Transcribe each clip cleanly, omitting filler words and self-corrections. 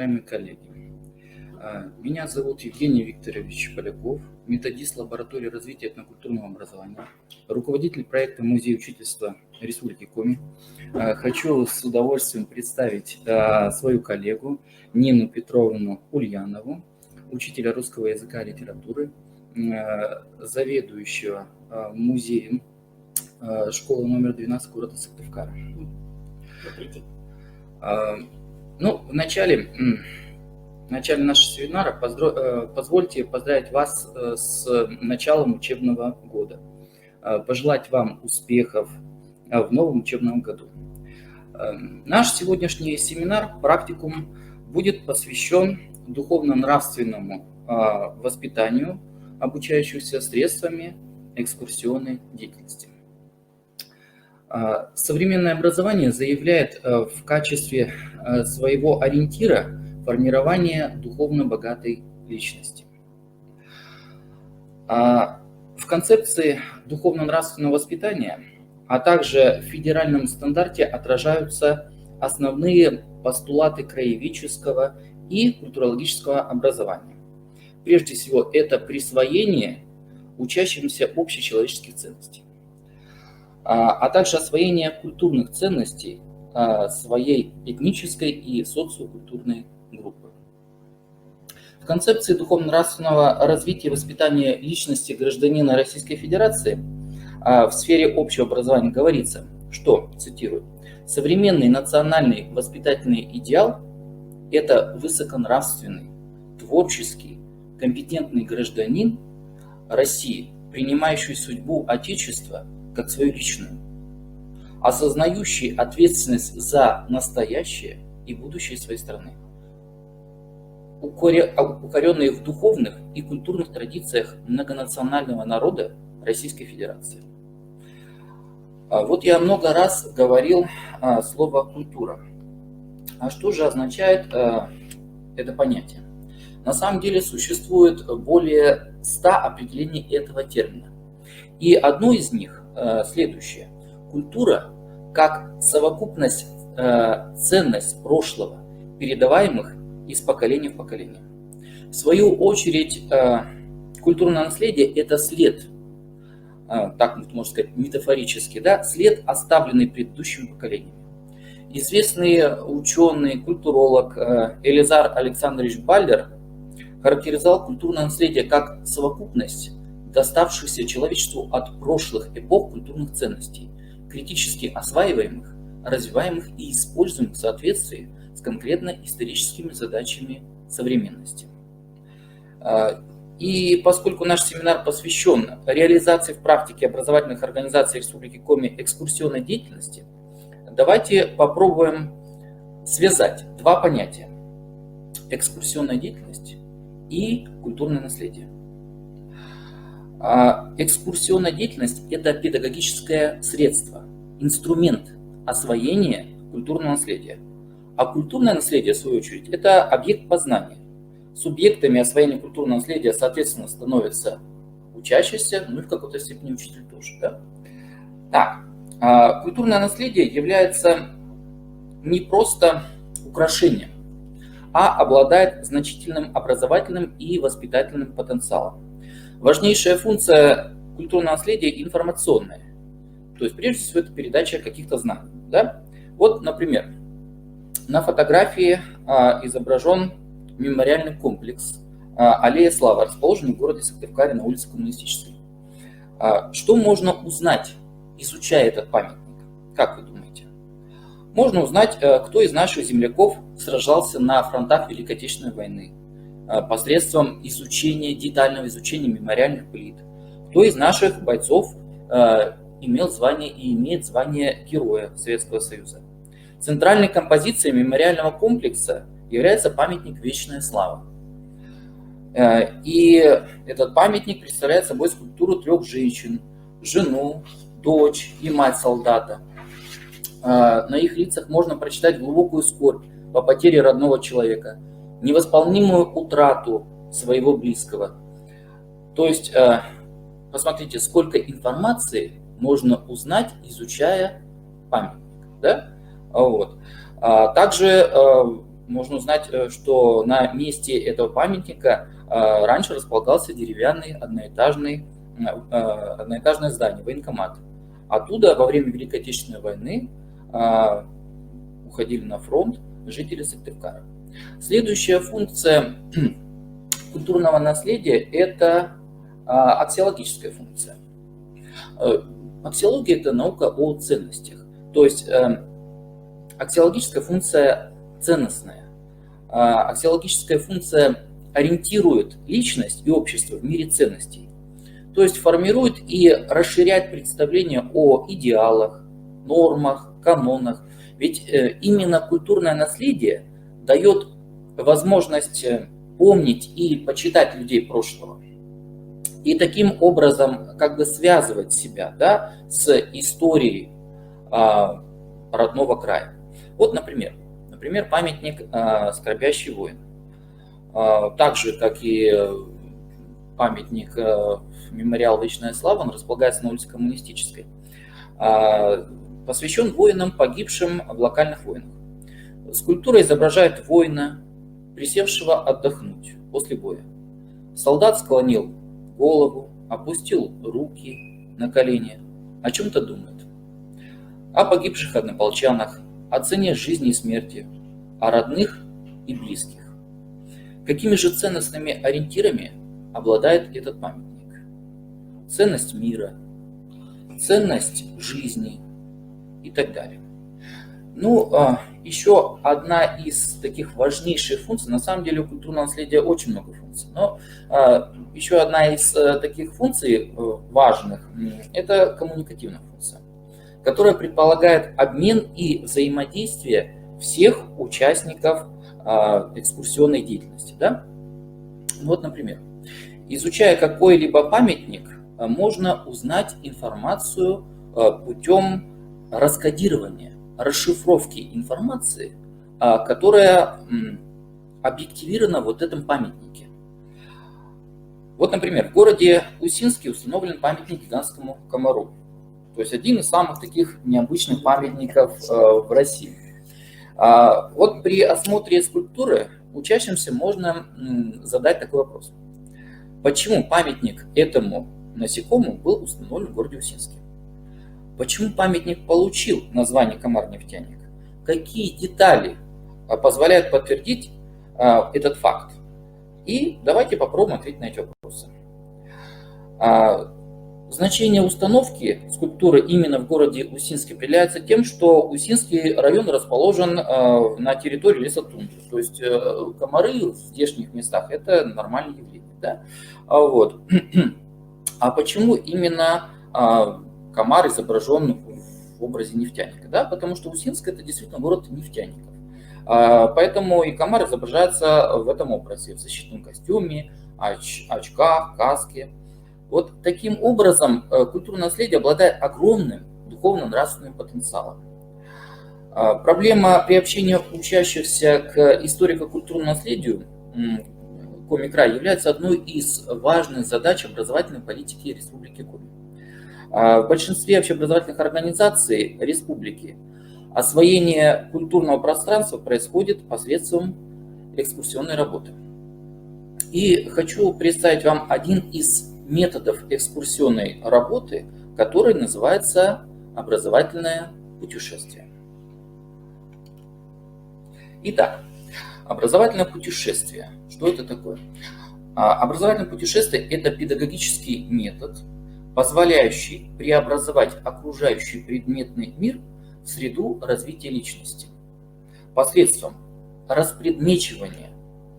Уважаемые коллеги, меня зовут Евгений Викторович Поляков, методист лаборатории развития этнокультурного образования, руководитель проекта «Музей учительства Республики Коми». Хочу с удовольствием представить свою коллегу Нину Петровну Ульянову, учителя русского языка и литературы, заведующего музеем школы номер 12 города Сыктывкара. В начале нашего семинара позвольте поздравить вас с началом учебного года, пожелать вам успехов в новом учебном году. Наш сегодняшний семинар, практикум, будет посвящен духовно-нравственному воспитанию обучающихся средствами экскурсионной деятельности. Современное образование заявляет в качестве своего ориентира формирование духовно богатой личности. В концепции духовно-нравственного воспитания, а также в федеральном стандарте отражаются основные постулаты краеведческого и культурологического образования. Прежде всего, это присвоение учащимся общечеловеческих ценностей, а также освоение культурных ценностей своей этнической и социокультурной группы. В концепции духовно-нравственного развития и воспитания личности гражданина Российской Федерации в сфере общего образования говорится, что, цитирую, «современный национальный воспитательный идеал – это высоконравственный, творческий, компетентный гражданин России, принимающий судьбу Отечества как свою личную, осознающий ответственность за настоящее и будущее своей страны, укоренный в духовных и культурных традициях многонационального народа Российской Федерации». Вот я много раз говорил слово «культура». А что же означает это понятие? На самом деле существует более 100 определений этого термина. И одно из них следующее. Культура как совокупность, ценность прошлого, передаваемых из поколения в поколение. В свою очередь, культурное наследие – это след, так можно сказать, метафорически, да, след, оставленный предыдущими поколениями. Известный ученый, культуролог Элизар Александрович Баллер характеризовал культурное наследие как совокупность доставшихся человечеству от прошлых эпох культурных ценностей, критически осваиваемых, развиваемых и используемых в соответствии с конкретно историческими задачами современности. И поскольку наш семинар посвящен реализации в практике образовательных организаций Республики Коми экскурсионной деятельности, давайте попробуем связать два понятия – экскурсионная деятельность и культурное наследие. Экскурсионная деятельность – это педагогическое средство, инструмент освоения культурного наследия. А культурное наследие, в свою очередь, это объект познания. Субъектами освоения культурного наследия, соответственно, становятся учащиеся, ну и в какой-то степени учитель тоже. Да? Так, культурное наследие является не просто украшением, а обладает значительным образовательным и воспитательным потенциалом. Важнейшая функция культурного наследия – информационная. То есть, прежде всего, это передача каких-то знаний. Да? Вот, например, на фотографии изображен мемориальный комплекс «Аллея Славы», расположенный в городе Сыктывкаре на улице Коммунистической. Что можно узнать, изучая этот памятник? Как вы думаете? Можно узнать, кто из наших земляков сражался на фронтах Великой Отечественной войны посредством детального изучения мемориальных плит. Кто из наших бойцов имел звание и имеет звание Героя Советского Союза. Центральной композицией мемориального комплекса является памятник «Вечная слава». И этот памятник представляет собой скульптуру 3 женщин: жену, дочь и мать солдата. На их лицах можно прочитать глубокую скорбь по потере родного человека, невосполнимую утрату своего близкого. То есть, посмотрите, сколько информации можно узнать, изучая памятник. Да? Вот. Также можно узнать, что на месте этого памятника раньше располагался деревянный одноэтажное здание, военкомат. Оттуда во время Великой Отечественной войны уходили на фронт жители Сыктывкара. Следующая функция культурного наследия – это аксиологическая функция. Аксиология – это наука о ценностях. То есть аксиологическая функция ценностная. Аксиологическая функция ориентирует личность и общество в мире ценностей. То есть формирует и расширяет представление о идеалах, нормах, канонах. Ведь именно культурное наследие дает возможность помнить и почитать людей прошлого. И таким образом как бы связывать себя, да, с историей родного края. Вот, например, памятник «Скорбящий воин». Так же, как и памятник «Мемориал Вечная слава», он располагается на улице Коммунистической, посвящен воинам, погибшим в локальных войнах. Скульптура изображает воина, присевшего отдохнуть после боя. Солдат склонил голову, опустил руки на колени, о чем-то думает. О погибших однополчанах, о цене жизни и смерти, о родных и близких. Какими же ценностными ориентирами обладает этот памятник? Ценность мира, ценность жизни и так далее. Ну, еще одна из таких важнейших функций, на самом деле у культурного наследия очень много функций, но еще одна из таких функций важных – это коммуникативная функция, которая предполагает обмен и взаимодействие всех участников экскурсионной деятельности. Да? Вот, например, изучая какой-либо памятник, можно узнать информацию путем раскодирования, расшифровки информации, которая объективирована вот в этом памятнике. Вот, например, в городе Усинске установлен памятник гигантскому комару. То есть один из самых таких необычных памятников в России. Вот при осмотре скульптуры учащимся можно задать такой вопрос. Почему памятник этому насекомому был установлен в городе Усинске? Почему памятник получил название комар-нефтяник? Какие детали позволяют подтвердить этот факт? И давайте попробуем ответить на эти вопросы. Значение установки скульптуры именно в городе Усинске определяется тем, что Усинский район расположен на территории лесотундры. То есть комары в здешних местах – это нормальное явление. Да? Вот. А почему именно комар изображен в образе нефтяника? Да? Потому что Усинск – это действительно город нефтяников. Поэтому и комар изображается в этом образе, в защитном костюме, очках, каске. Вот таким образом культурное наследие обладает огромным духовно-нравственным потенциалом. Проблема приобщения учащихся к историко-культурному наследию Коми-края является одной из важных задач образовательной политики Республики Коми. В большинстве общеобразовательных организаций республики освоение культурного пространства происходит посредством экскурсионной работы. И хочу представить вам один из методов экскурсионной работы, который называется образовательное путешествие. Итак, образовательное путешествие. Что это такое? Образовательное путешествие – это педагогический метод, позволяющий преобразовать окружающий предметный мир в среду развития личности посредством распредмечивания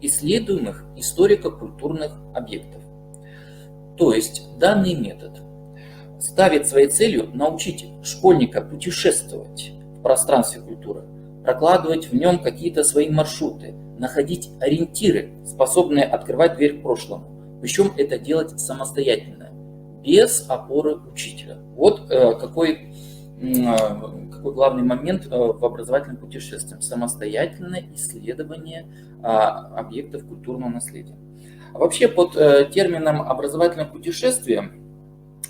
исследуемых историко-культурных объектов. То есть данный метод ставит своей целью научить школьника путешествовать в пространстве культуры, прокладывать в нем какие-то свои маршруты, находить ориентиры, способные открывать дверь к прошлому. Причем это делать самостоятельно, без опоры учителя. Вот какой главный момент в образовательном путешествии. Самостоятельное исследование объектов культурного наследия. Вообще под термином образовательное путешествие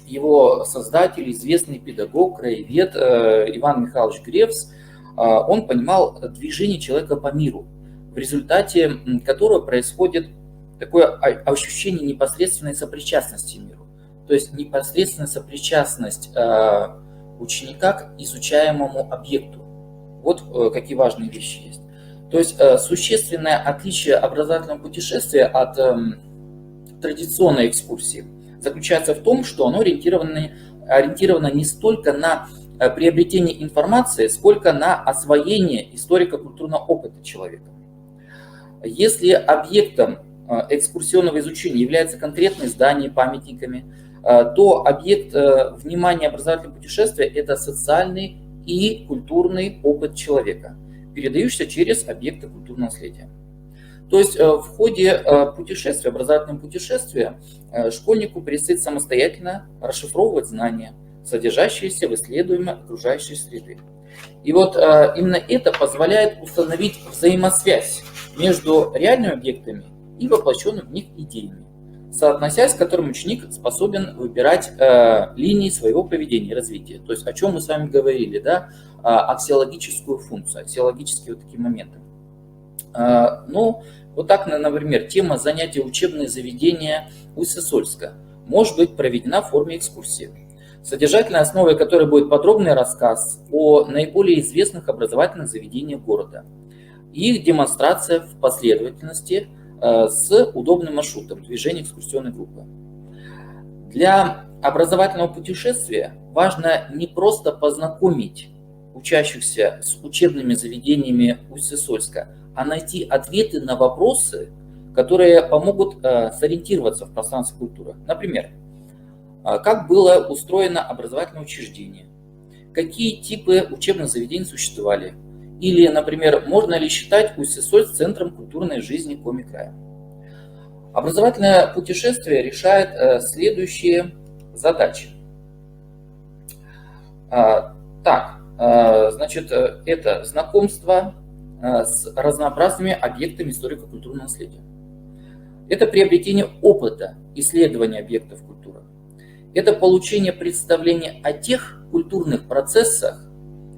его создатель, известный педагог, краевед Иван Михайлович Гревс, он понимал движение человека по миру в результате которого происходит такое ощущение непосредственной сопричастности миру. То есть непосредственная сопричастность ученика к изучаемому объекту. Вот какие важные вещи есть. То есть существенное отличие образовательного путешествия от традиционной экскурсии заключается в том, что оно ориентировано не столько на приобретение информации, сколько на освоение историко-культурного опыта человека. Если объектом экскурсионного изучения является конкретные здания, памятниками, то объект внимания образовательного путешествия – это социальный и культурный опыт человека, передающийся через объекты культурного наследия. То есть в ходе путешествия, образовательного путешествия, школьнику предстоит самостоятельно расшифровывать знания, содержащиеся в исследуемой окружающей среды. И вот именно это позволяет установить взаимосвязь между реальными объектами и воплощенными в них идеями, соотносясь с которым ученик способен выбирать линии своего поведения и развития. То есть о чем мы с вами говорили, да, аксиологическую функцию, аксиологические вот такие моменты. Ну, вот так, например, тема занятия учебные заведения Усть-Сысольска может быть проведена в форме экскурсии, содержательной основой которой будет подробный рассказ о наиболее известных образовательных заведениях города и их демонстрация в последовательности с удобным маршрутом движения экскурсионной группы. Для образовательного путешествия важно не просто познакомить учащихся с учебными заведениями Усть-Сысольска, а найти ответы на вопросы, которые помогут сориентироваться в пространстве культуры. Например, как было устроено образовательное учреждение, какие типы учебных заведений существовали, или, например, можно ли считать Усть-Сысольск центром культурной жизни Коми-края. Образовательное путешествие решает следующие задачи. Значит, это знакомство с разнообразными объектами историко-культурного наследия. Это приобретение опыта исследования объектов культуры. Это получение представления о тех культурных процессах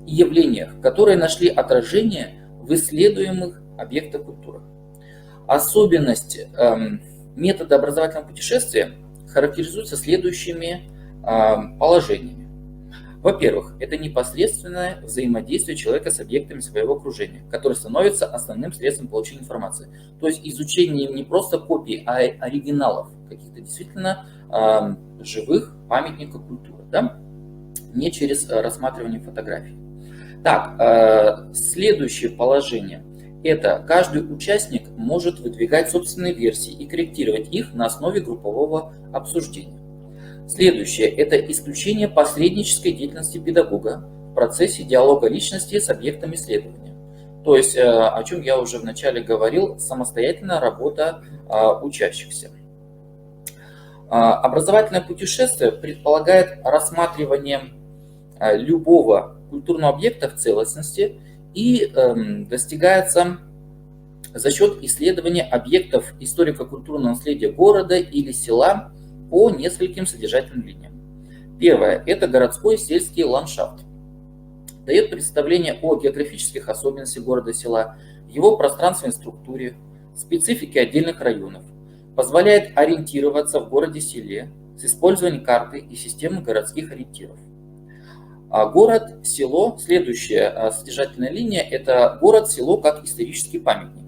и явлениях, которые нашли отражение в исследуемых объектах культуры. Особенность метода образовательного путешествия характеризуется следующими положениями. Во-первых, это непосредственное взаимодействие человека с объектами своего окружения, которое становится основным средством получения информации. То есть изучение не просто копий, а оригиналов, каких-то действительно живых памятников культуры, да? Не через рассматривание фотографий. Так, следующее положение. Это каждый участник может выдвигать собственные версии и корректировать их на основе группового обсуждения. Следующее – это исключение посреднической деятельности педагога в процессе диалога личности с объектом исследования. То есть, о чем я уже вначале говорил, самостоятельная работа учащихся. Образовательное путешествие предполагает рассматривание любого культурного объекта в целостности и достигается за счет исследования объектов историко-культурного наследия города или села по нескольким содержательным линиям. Первое – это городской сельский ландшафт. Дает представление о географических особенностях города-села, его пространственной структуре, специфике отдельных районов, позволяет ориентироваться в городе-селе с использованием карты и системы городских ориентиров. Город-село, следующая содержательная линия – это город-село как исторический памятник.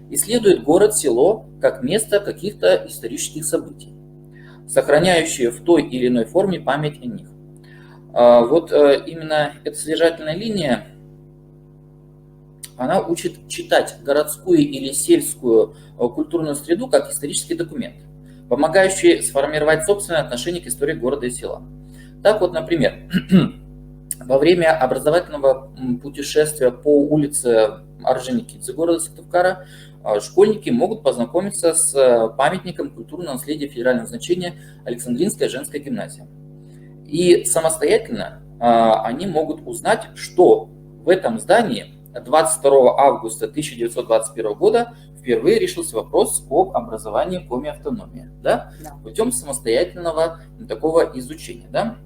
Исследует город-село как место каких-то исторических событий, сохраняющие в той или иной форме память о них. Вот именно эта содержательная линия, она учит читать городскую или сельскую культурную среду как исторический документ, помогающий сформировать собственное отношение к истории города и села. Так вот, например, во время образовательного путешествия по улице Орджоникидзе города Сыктывкара школьники могут познакомиться с памятником культурного наследия федерального значения Александринская женская гимназия. И самостоятельно они могут узнать, что в этом здании 22 августа 1921 года впервые решился вопрос об образовании Коми-автономии, да? Путем самостоятельного такого изучения. Да?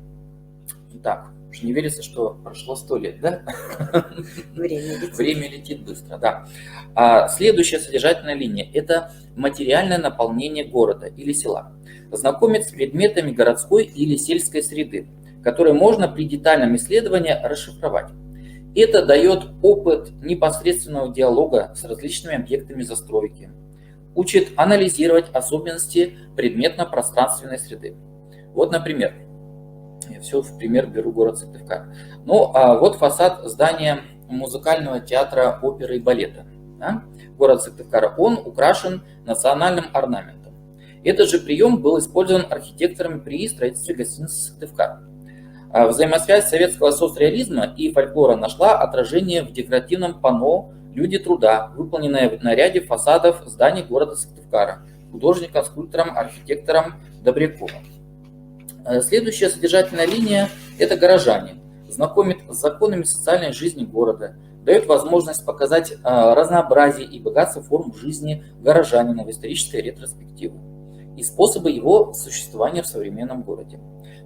Так, Уж не верится, что прошло 100 лет, да? Время летит. Время летит быстро, да. Следующая содержательная линия – это материальное наполнение города или села. Знакомит с предметами городской или сельской среды, которые можно при детальном исследовании расшифровать. Это дает опыт непосредственного диалога с различными объектами застройки, учит анализировать особенности предметно-пространственной среды. Вот, например, я все в пример беру город Сыктывкар. Ну, вот фасад здания музыкального театра оперы и балета. Да? Город Сыктывкар, он украшен национальным орнаментом. Этот же прием был использован архитекторами при строительстве гостиницы Сыктывкар. Взаимосвязь советского соцреализма и фольклора нашла отражение в декоративном панно «Люди труда», выполненное в наряде фасадов зданий города Сыктывкара художником, скульптором, архитектором Добряковым. Следующая содержательная линия – это горожане. Знакомит с законами социальной жизни города, дает возможность показать разнообразие и богатство форм жизни горожанина в исторической ретроспективе и способы его существования в современном городе.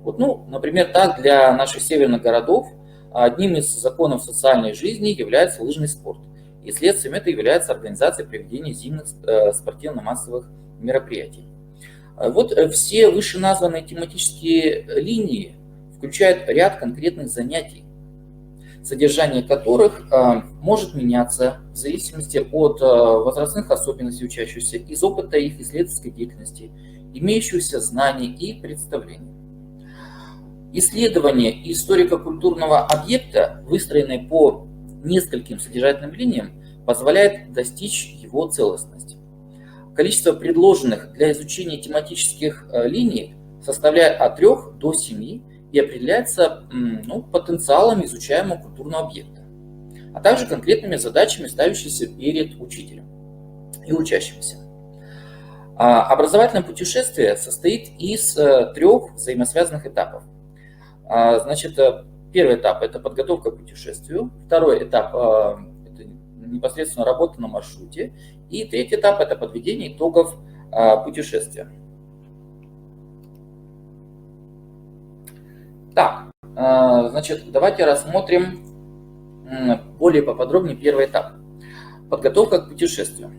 Вот, ну, например, так для наших северных городов одним из законов социальной жизни является лыжный спорт. И следствием это является организация проведения зимних спортивно-массовых мероприятий. Вот все вышеназванные тематические линии включают ряд конкретных занятий, содержание которых может меняться в зависимости от возрастных особенностей учащихся, из опыта их исследовательской деятельности, имеющихся знаний и представлений. Исследование историко-культурного объекта, выстроенное по нескольким содержательным линиям, позволяет достичь его целостности. Количество предложенных для изучения тематических линий составляет от 3 до 7 и определяется потенциалом изучаемого культурного объекта, а также конкретными задачами, ставящимися перед учителем и учащимся. Образовательное путешествие состоит из 3 взаимосвязанных этапов. Значит, первый этап – это подготовка к путешествию, второй этап – это непосредственно работа на маршруте, и третий этап – это подведение итогов путешествия. Так, значит, давайте рассмотрим более поподробнее первый этап. Подготовка к путешествию.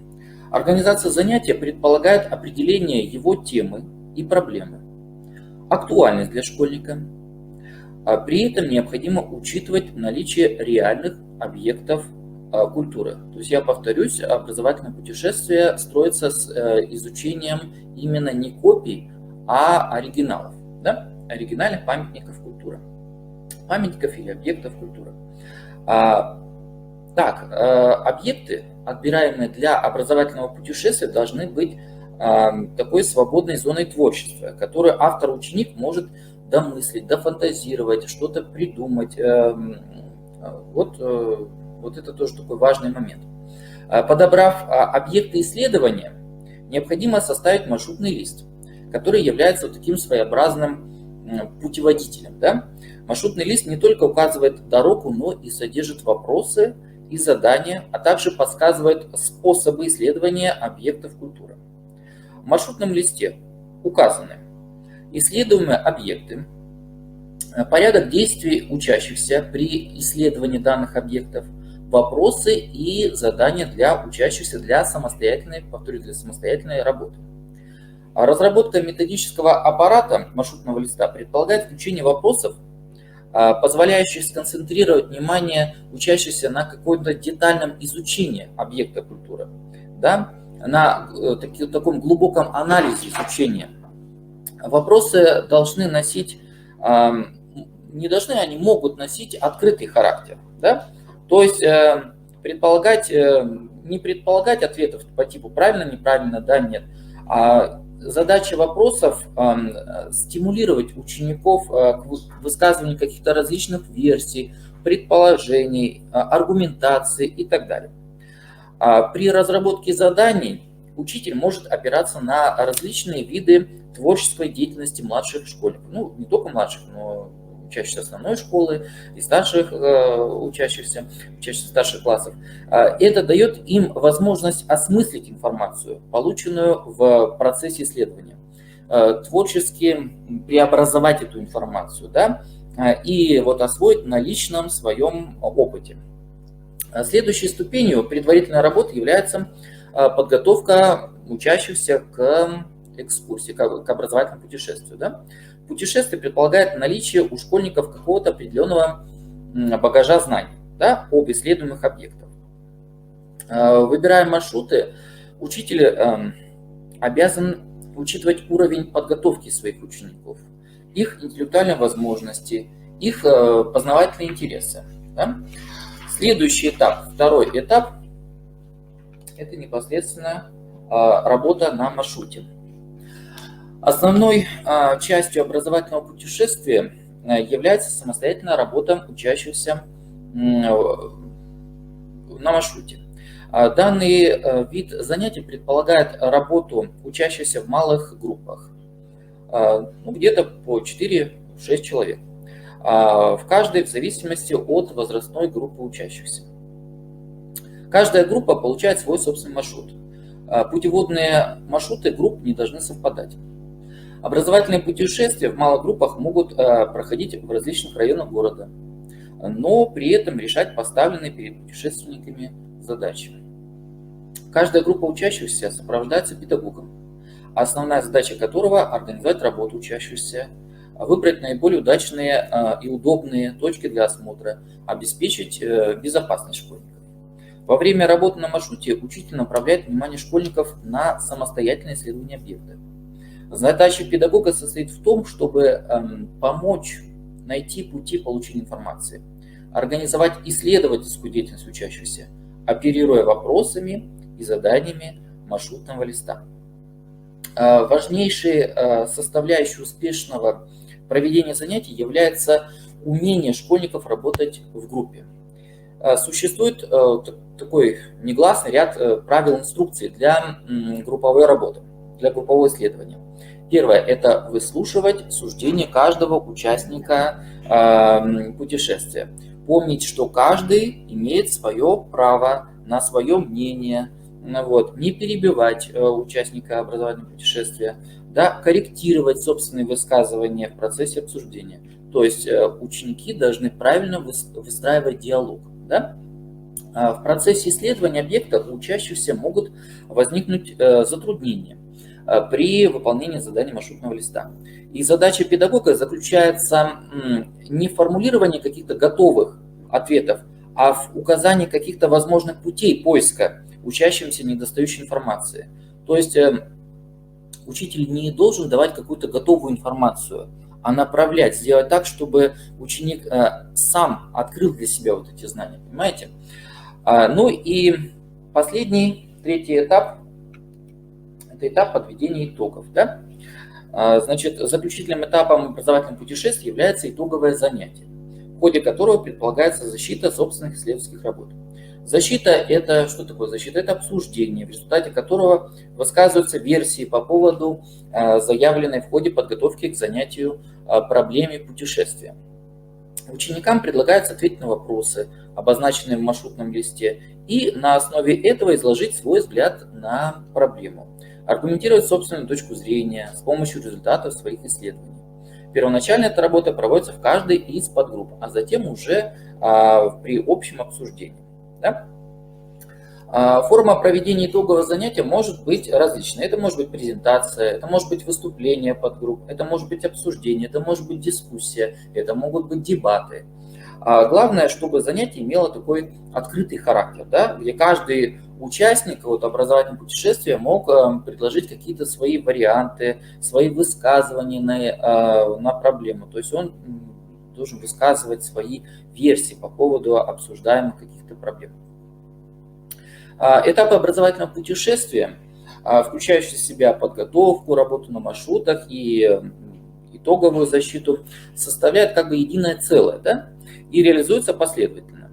Организация занятия предполагает определение его темы и проблемы, актуальность для школьника. При этом необходимо учитывать наличие реальных объектов культуры. То есть я повторюсь, образовательное путешествие строится с изучением именно не копий, а оригиналов, да? Оригинальных памятников культуры, памятников или объектов культуры. Так, объекты, отбираемые для образовательного путешествия, должны быть такой свободной зоной творчества, которую автор-ученик может домыслить, дофантазировать, что-то придумать. Вот это тоже такой важный момент. Подобрав объекты исследования, необходимо составить маршрутный лист, который является вот таким своеобразным путеводителем. Да? Маршрутный лист не только указывает дорогу, но и содержит вопросы и задания, а также подсказывает способы исследования объектов культуры. В маршрутном листе указаны исследуемые объекты, порядок действий учащихся при исследовании данных объектов, вопросы и задания для учащихся для самостоятельной, повторюсь, для самостоятельной работы. Разработка методического аппарата маршрутного листа предполагает включение вопросов, позволяющих сконцентрировать внимание учащихся на каком-то детальном изучении объекта культуры, да, на таком глубоком анализе изучения. Вопросы должны носить, не должны, они могут носить открытый характер. Да? То есть не предполагать ответов по типу правильно, неправильно, да, нет. А задача вопросов стимулировать учеников к высказыванию каких-то различных версий, предположений, аргументации и так далее. При разработке заданий учитель может опираться на различные виды творческой деятельности младших школьников. Ну, не только младших, но учащихся основной школы и старших учащихся старших классов. Это дает им возможность осмыслить информацию, полученную в процессе исследования, творчески преобразовать эту информацию, да, и вот освоить на личном своем опыте. Следующей ступенью предварительной работы является подготовка учащихся к экскурсии, к образовательному путешествию. Да? Путешествие предполагает наличие у школьников какого-то определенного багажа знаний, да, об исследуемых объектах. Выбирая маршруты, учитель обязан учитывать уровень подготовки своих учеников, их интеллектуальные возможности, их познавательные интересы. Да? Следующий этап, второй этап, это непосредственно работа на маршруте. Основной частью образовательного путешествия является самостоятельная работа учащихся на маршруте. Данный вид занятий предполагает работу учащихся в малых группах, где-то по 4-6 человек, в каждой в зависимости от возрастной группы учащихся. Каждая группа получает свой собственный маршрут. Путеводные маршруты групп не должны совпадать. Образовательные путешествия в малых группах могут проходить в различных районах города, но при этом решать поставленные перед путешественниками задачи. Каждая группа учащихся сопровождается педагогом, основная задача которого – организовать работу учащихся, выбрать наиболее удачные и удобные точки для осмотра, обеспечить безопасность школьников. Во время работы на маршруте учитель направляет внимание школьников на самостоятельное исследование объекта. Задача педагога состоит в том, чтобы помочь найти пути получения информации, организовать исследовательскую деятельность учащихся, оперируя вопросами и заданиями маршрутного листа. Важнейшей составляющей успешного проведения занятий является умение школьников работать в группе. Существует такой негласный ряд правил инструкций для групповой работы, для группового исследования. Первое – это выслушивать суждение каждого участника путешествия. Помнить, что каждый имеет свое право на свое мнение, не перебивать участника образовательного путешествия, да, корректировать собственные высказывания в процессе обсуждения. То есть ученики должны правильно выстраивать диалог. Да? В процессе исследования объекта у учащихся могут возникнуть затруднения при выполнении заданий маршрутного листа. И задача педагога заключается не в формулировании каких-то готовых ответов, а в указании каких-то возможных путей поиска учащимся недостающей информации. То есть учитель не должен давать какую-то готовую информацию, а направлять, сделать так, чтобы ученик сам открыл для себя вот эти знания, понимаете? Ну и последний, третий этап, это этап подведения итогов. Да? Значит, заключительным этапом образовательного путешествия является итоговое занятие, в ходе которого предполагается защита собственных исследовательских работ. Защита – это что такое защита? Это обсуждение, в результате которого высказываются версии по поводу заявленной в ходе подготовки к занятию проблеме путешествия. Ученикам предлагается ответить на вопросы, обозначенные в маршрутном листе, и на основе этого изложить свой взгляд на проблему, аргументировать собственную точку зрения с помощью результатов своих исследований. Первоначально эта работа проводится в каждой из подгрупп, а затем уже при общем обсуждении. Да? Форма проведения итогового занятия может быть различной. Это может быть презентация, это может быть выступление подгрупп, это может быть обсуждение, это может быть дискуссия, это могут быть дебаты. Главное, чтобы занятие имело такой открытый характер, да, где каждый участник образовательного путешествия мог предложить какие-то свои варианты, свои высказывания на проблему. То есть он должен высказывать свои версии по поводу обсуждаемых каких-то проблем. Этапы образовательного путешествия, включающие в себя подготовку, работу на маршрутах и итоговую защиту, составляют как бы единое целое, да, и реализуются последовательно.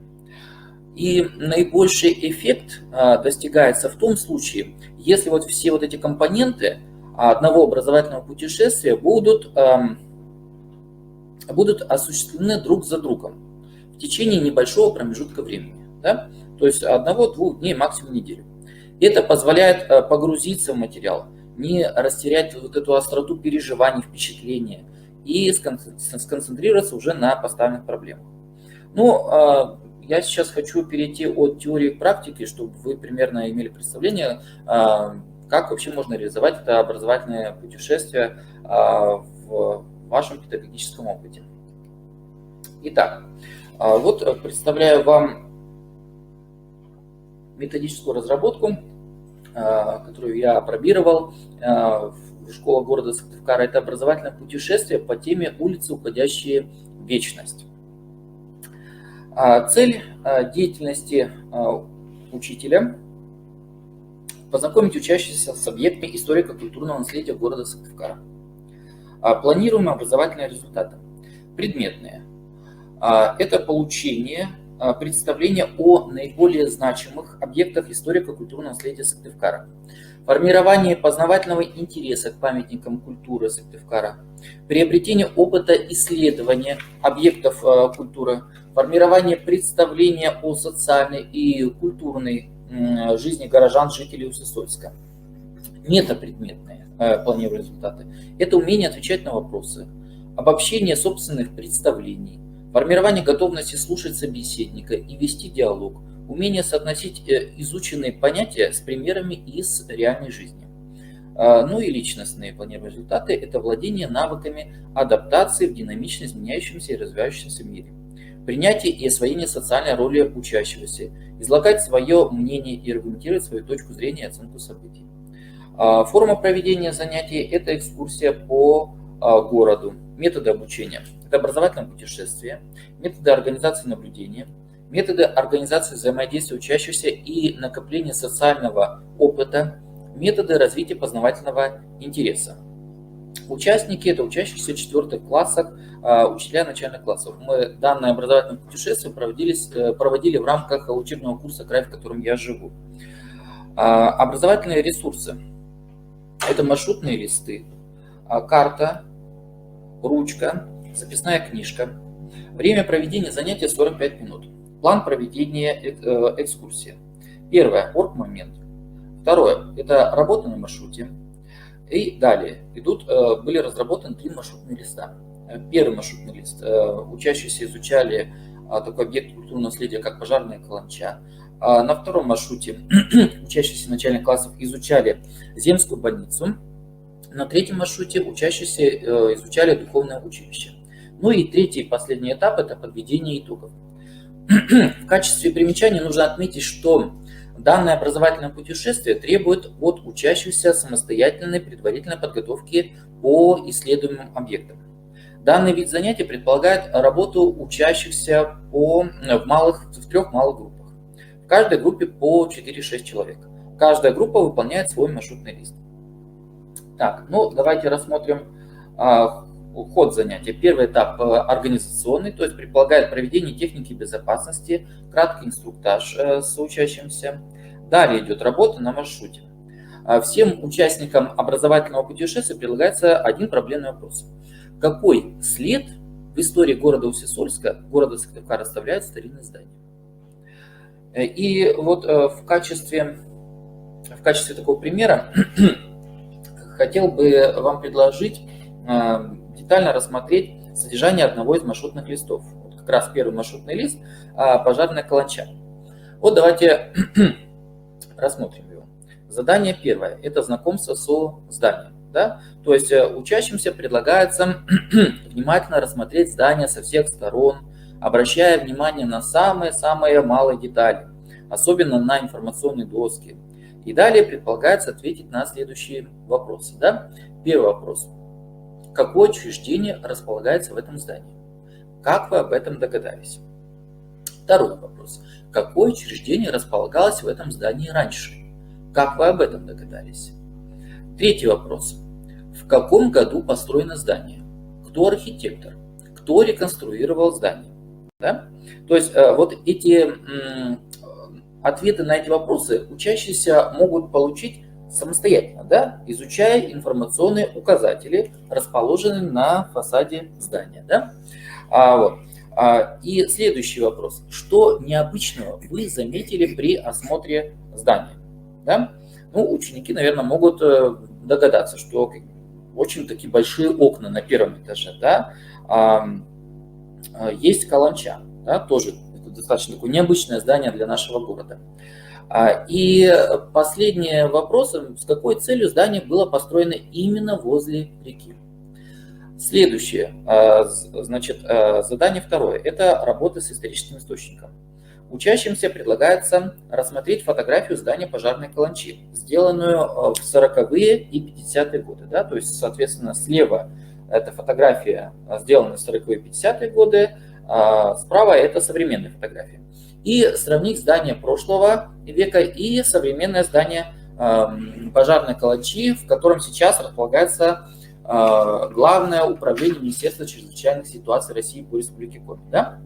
И наибольший эффект достигается в том случае, если все эти компоненты одного образовательного путешествия будут осуществлены друг за другом в течение небольшого промежутка времени. Да? То есть 1-2 дней, максимум неделю. Это позволяет погрузиться в материал, не растерять эту остроту переживаний, впечатления и сконцентрироваться уже на поставленных проблемах. Ну, я сейчас хочу перейти от теории к практике, чтобы вы примерно имели представление, как вообще можно реализовать это образовательное путешествие в вашем педагогическом опыте. Итак, вот представляю вам методическую разработку, которую я опробировал в школе города Сыктывкара. Это образовательное путешествие по теме «Улицы, уходящие в вечность». Цель деятельности учителя – познакомить учащихся с объектами историко-культурного наследия города Сыктывкара. Планируемые образовательные результаты. Предметные. Это получение представления о наиболее значимых объектах историко-культурного наследия Сыктывкара, формирование познавательного интереса к памятникам культуры Сыктывкара, приобретение опыта исследования объектов культуры, формирование представления о социальной и культурной жизни горожан, жителей Усть-Сольска. Метапредметные планируемые результаты – это умение отвечать на вопросы, обобщение собственных представлений, формирование готовности слушать собеседника и вести диалог, умение соотносить изученные понятия с примерами из реальной жизни. Ну и личностные планируемые результаты – это владение навыками адаптации в динамично изменяющемся и развивающемся мире, принятие и освоение социальной роли учащегося, излагать свое мнение и аргументировать свою точку зрения и оценку событий. Форма проведения занятий – это экскурсия по городу, методы обучения – это образовательное путешествие, методы организации наблюдения, методы организации взаимодействия учащихся и накопления социального опыта, методы развития познавательного интереса. Участники – это учащиеся 4 классах, учителя начальных классов. Мы данное образовательное путешествие проводили в рамках учебного курса «Край, в котором я живу». Образовательные ресурсы – это маршрутные листы, карта, ручка, записная книжка. Время проведения занятия 45 минут. План проведения экскурсии. Первое – оргмомент. Второе – это работа на маршруте. И далее были разработаны 3 маршрутные листа. Первый маршрутный лист. Учащиеся изучали такой объект культурного наследия, как пожарная каланча. На втором маршруте учащиеся начальных классов изучали земскую больницу. На третьем маршруте учащиеся изучали духовное училище. Ну и третий и последний этап – это подведение итогов. В качестве примечания нужно отметить, что данное образовательное путешествие требует от учащихся самостоятельной предварительной подготовки по исследуемым объектам. Данный вид занятий предполагает работу учащихся в 3 малых группах. В каждой группе по 4-6 человек. Каждая группа выполняет свой маршрутный лист. Так, ну давайте рассмотрим ход занятия. Первый этап организационный, то есть предполагает проведение техники безопасности, краткий инструктаж с учащимся. Далее идет работа на маршруте. Всем участникам образовательного путешествия предлагается один проблемный вопрос. Какой след в истории города Усть-Сольска, города Сыктывкара, оставляют старинные здания? И вот в качестве такого примера хотел бы вам предложить детально рассмотреть содержание одного из маршрутных листов. Вот как раз первый маршрутный лист – пожарная каланча. Вот давайте рассмотрим его. Задание первое – это знакомство со зданием. Да? То есть учащимся предлагается внимательно рассмотреть здание со всех сторон, обращая внимание на самые-самые малые детали, особенно на информационные доски. И далее предполагается ответить на следующие вопросы. Да? Первый вопрос. Какое учреждение располагается в этом здании? Как вы об этом догадались? Второй вопрос. Какое учреждение располагалось в этом здании раньше? Как вы об этом догадались? Третий вопрос. В каком году построено здание? Кто архитектор? Кто реконструировал здание? Да? То есть вот эти ответы на эти вопросы учащиеся могут получить самостоятельно, да, изучая информационные указатели, расположенные на фасаде здания. Да? И следующий вопрос. Что необычного вы заметили при осмотре здания? Да? Ну, ученики, наверное, могут догадаться, что очень такие большие окна на первом этаже, да, есть каланча, да, тоже это достаточно такое необычное здание для нашего города. И последний вопрос, с какой целью здание было построено именно возле реки? Следующее, значит, задание второе, это работа с историческим источником. Учащимся предлагается рассмотреть фотографию здания пожарной каланчи, сделанную в 40-е и 50-е годы. Да? То есть, соответственно, слева это фотография, сделанная в 40-е и 50-е годы, справа это современная фотография. И сравнить здание прошлого века и современное здание пожарной каланчи, в котором сейчас располагается Главное управление Министерства чрезвычайных ситуаций России по Республике Коми. Да?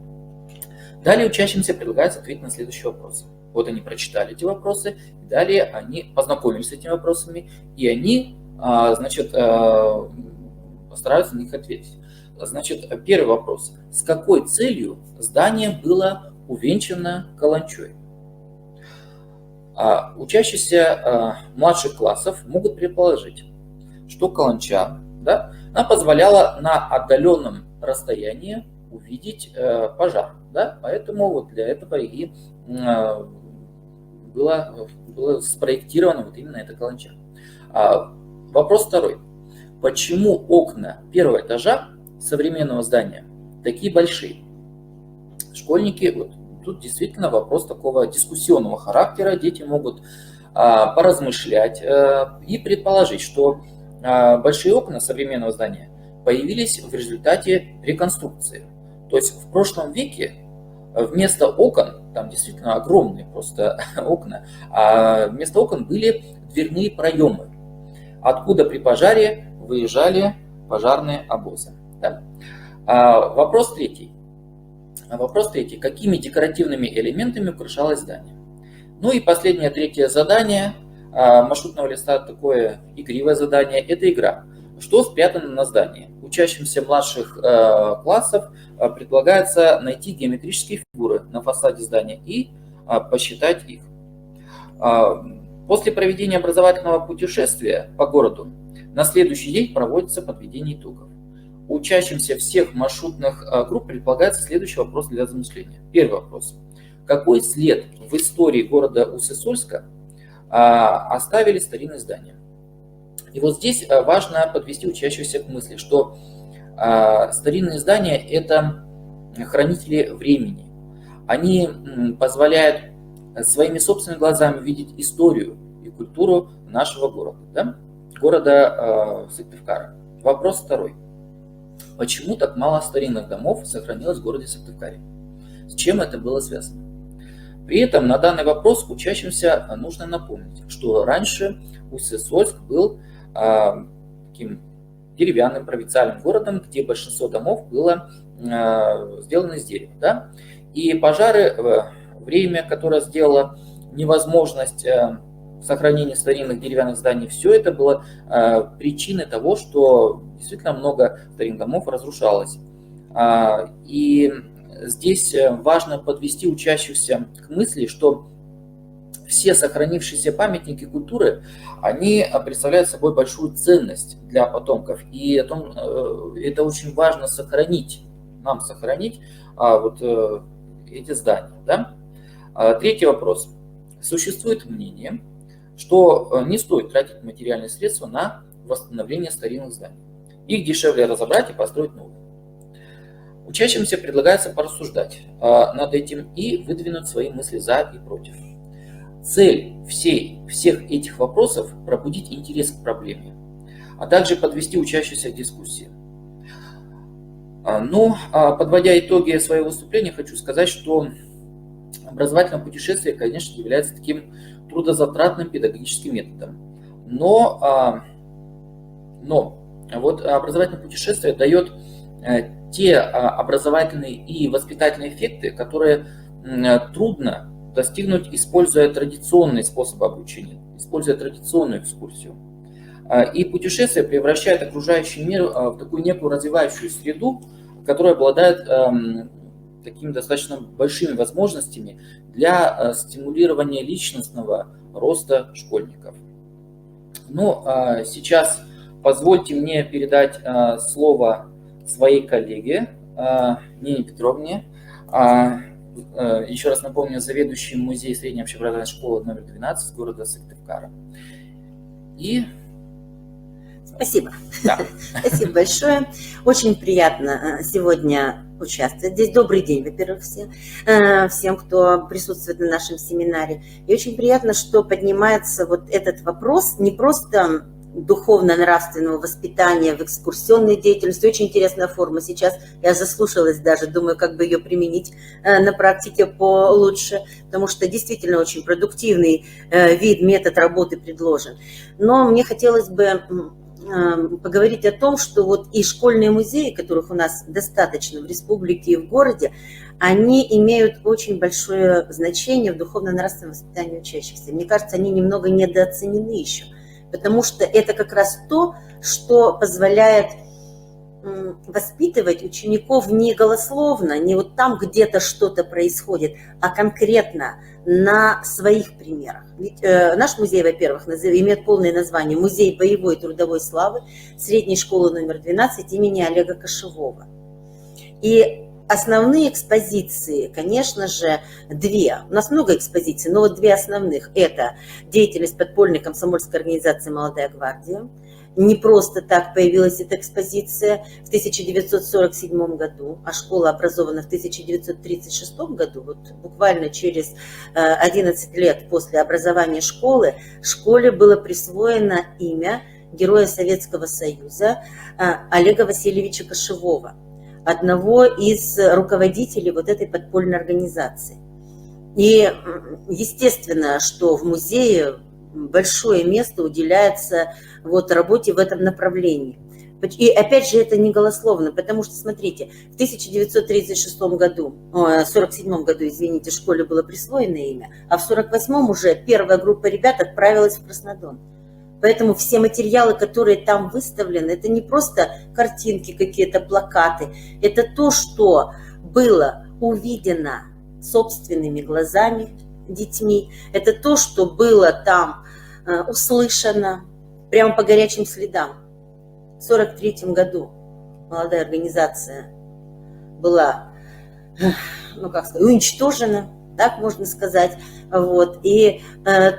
Далее учащимся предлагается ответить на следующие вопросы. Вот они прочитали эти вопросы, далее они познакомились с этими вопросами, и они, значит, постараются на них ответить. Значит, первый вопрос. С какой целью здание было увенчано каланчой? Учащиеся младших классов могут предположить, что каланча, да, она позволяла на отдаленном расстоянии увидеть пожар. Да? Поэтому вот для этого и было спроектировано вот именно эта каланча. Вопрос второй. Почему окна первого этажа современного здания такие большие? Школьники, вот тут действительно вопрос такого дискуссионного характера. Дети могут поразмышлять и предположить, что большие окна современного здания появились в результате реконструкции. То есть в прошлом веке вместо окон, там действительно огромные просто окна, а вместо окон были дверные проемы, откуда при пожаре выезжали пожарные обозы. Да? Вопрос третий. Какими декоративными элементами украшалось здание? Ну и последнее, третье задание маршрутного листа, такое игривое задание, это игра. Что спрятано на здании? Учащимся младших классов предлагается найти геометрические фигуры на фасаде здания и посчитать их. После проведения образовательного путешествия по городу на следующий день проводится подведение итогов. Учащимся всех маршрутных групп предполагается следующий вопрос для размышления. Первый вопрос. Какой след в истории города Уссурийска оставили старинные здания? И вот здесь важно подвести учащихся к мысли, что старинные здания – это хранители времени. Они позволяют своими собственными глазами видеть историю и культуру нашего города, да? Города Сыктывкара. Вопрос второй. Почему так мало старинных домов сохранилось в городе Сыктывкаре? С чем это было связано? При этом на данный вопрос учащимся нужно напомнить, что раньше Усть-Сысольск был таким деревянным провинциальным городом, где большинство домов было сделано из дерева. Да? И пожары, время, которое сделало невозможность сохранения старинных деревянных зданий, все это было причиной того, что действительно много старинных домов разрушалось. И здесь важно подвести учащихся к мысли, что все сохранившиеся памятники культуры, они представляют собой большую ценность для потомков. И это очень важно сохранить, нам сохранить вот эти здания. Да? Третий вопрос. Существует мнение, что не стоит тратить материальные средства на восстановление старинных зданий. Их дешевле разобрать и построить новые. Учащимся предлагается порассуждать над этим и выдвинуть свои мысли за и против. Цель всех этих вопросов – пробудить интерес к проблеме, а также подвести учащихся к дискуссии. Но, подводя итоги своего выступления, хочу сказать, что образовательное путешествие, конечно, является таким трудозатратным педагогическим методом. Но вот образовательное путешествие дает те образовательные и воспитательные эффекты, которые трудно достигнуть, используя традиционные способы обучения, используя традиционную экскурсию. И путешествие превращает окружающий мир в такую некую развивающую среду, которая обладает такими достаточно большими возможностями для стимулирования личностного роста школьников. Но сейчас позвольте мне передать слово своей коллеге Нине Петровне. Еще раз напомню, заведующий музей средней общеобразовательной школы номер 12 города Сыктывкара. И... Спасибо. Да. Спасибо большое. Очень приятно сегодня участвовать здесь. Добрый день, во-первых, всем, кто присутствует на нашем семинаре. И очень приятно, что поднимается вот этот вопрос не просто духовно-нравственного воспитания в экскурсионной деятельности. Очень интересная форма сейчас. Я заслушалась даже, думаю, как бы ее применить на практике получше, потому что действительно очень продуктивный вид, метод работы предложен. Но мне хотелось бы поговорить о том, что вот и школьные музеи, которых у нас достаточно в республике и в городе, они имеют очень большое значение в духовно-нравственном воспитании учащихся. Мне кажется, они немного недооценены еще, потому что это как раз то, что позволяет воспитывать учеников не голословно, не вот там где-то что-то происходит, а конкретно на своих примерах. Ведь наш музей, во-первых, имеет полное название «Музей боевой и трудовой славы средней школы номер 12 имени Олега Кошевого». И основные экспозиции, конечно же, две. У нас много экспозиций, но вот две основных. Это деятельность подпольной комсомольской организации «Молодая гвардия». Не просто так появилась эта экспозиция в 1947 году, а школа образована в 1936 году. Вот буквально через 11 лет после образования школе, школе было присвоено имя Героя Советского Союза Олега Васильевича Кошевого, одного из руководителей вот этой подпольной организации. И естественно, что в музее большое место уделяется вот работе в этом направлении. И опять же это не голословно, потому что, смотрите, в 1937 году, 47 году, извините, школе было присвоено имя, а в 48-м уже первая группа ребят отправилась в Краснодон. Поэтому все материалы, которые там выставлены, это не просто картинки какие-то, плакаты, это то, что было увидено собственными глазами детьми, это то, что было там услышано прямо по горячим следам. В 1943 году молодая организация была, ну как сказать, уничтожена, так можно сказать. Вот. И